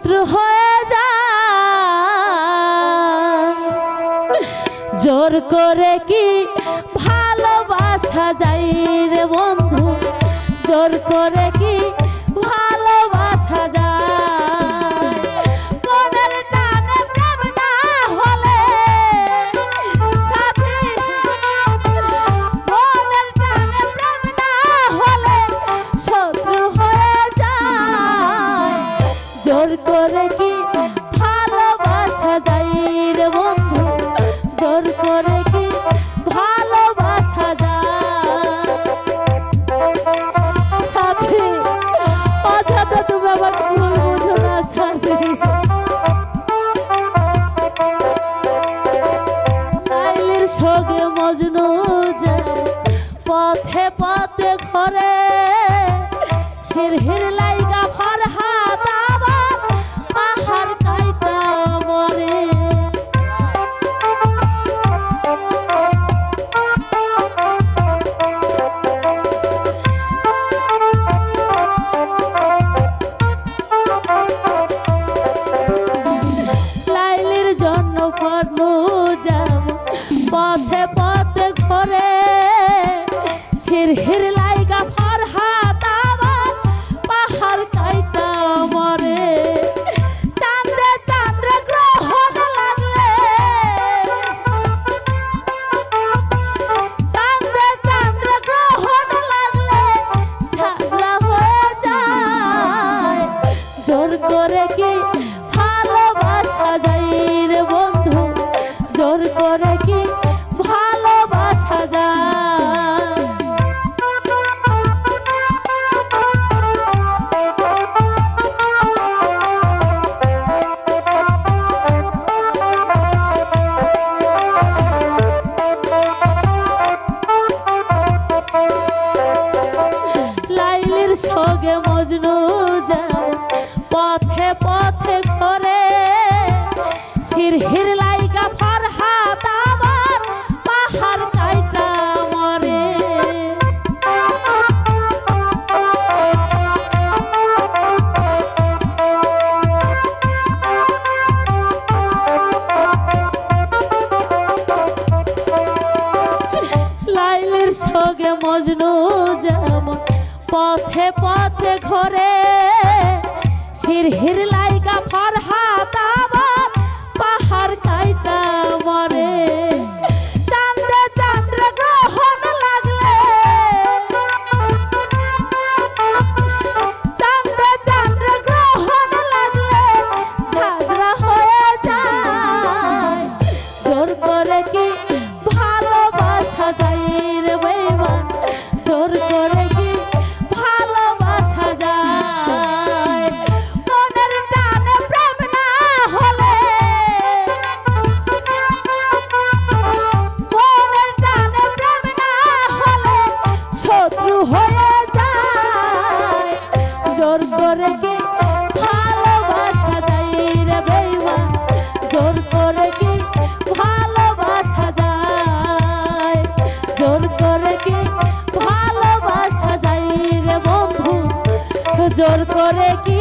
শত্রু হয়ে যায়। জোর করে কি ভালোবাসা যায় রে বন্ধু, জোর করে কি ভালোবাসা যায়। মনের টানে প্রেম না হলে সাথী, মনের টানে প্রেম না হলে শত্রু হয়ে যায়। জোর করে কি ভালোবাসা যায় রে বন্ধু, জোর করে কি ভালোবাসা যায়। সাথী অযথা তুমি আমাকে ভুল বুঝো না সাথী। লাইলির সঙ্গে মজনু যায় পথে পথে ঘরে, সিরহির লাইগা ফরহাদ আবার পাহাড় কাইটা মরে। লাইলির জন্য ফরনু যাব পথে পথে ঘরে, সিরহির লাইগা ফরহাদ আবার পাহাড় কাইটা মরে। চাঁদে চাঁদে গ্রহণ লাগলে, চাঁদে চাঁদে গ্রহণ লাগলে ঝাগড়া হয়ে যায়। জোর করে কি ভালোবাসা যায় রে বন্ধু, জোর করে কি ভালোবাসা যায়। লাইলির সঙ্গে মজনু যায় পথে পথে ঘরে, সিরহির লাইগা ফরহাদ আবার পাহাড় কাইটা মরে। লাইলির সঙ্গে মজনু যেমন পথে পথে ঘরে, সিরহির লাইগা ফরহাদ আবার পাহাড় কাইটা মরে। চাঁদে চাঁদে গ্রহণ লাগলে, চাঁদে চাঁদে গ্রহণ লাগলে ঝাগড়া হয়ে যায়। জোর করে কি ভালোবাসা যায় রে বেঈমান, জোর করে কি ভালোবাসা যায়। মনের টানে প্রেম না হলে, মনের টানে প্রেম না হলে শত্রু হয়ে যায়। জোর করে কি ভালোবাসা যায় রে বেঈমান, জোর করে কি ভালোবাসা যায়। জোর করে কি ভালোবাসা যায় রে বন্ধু, জোর করে কি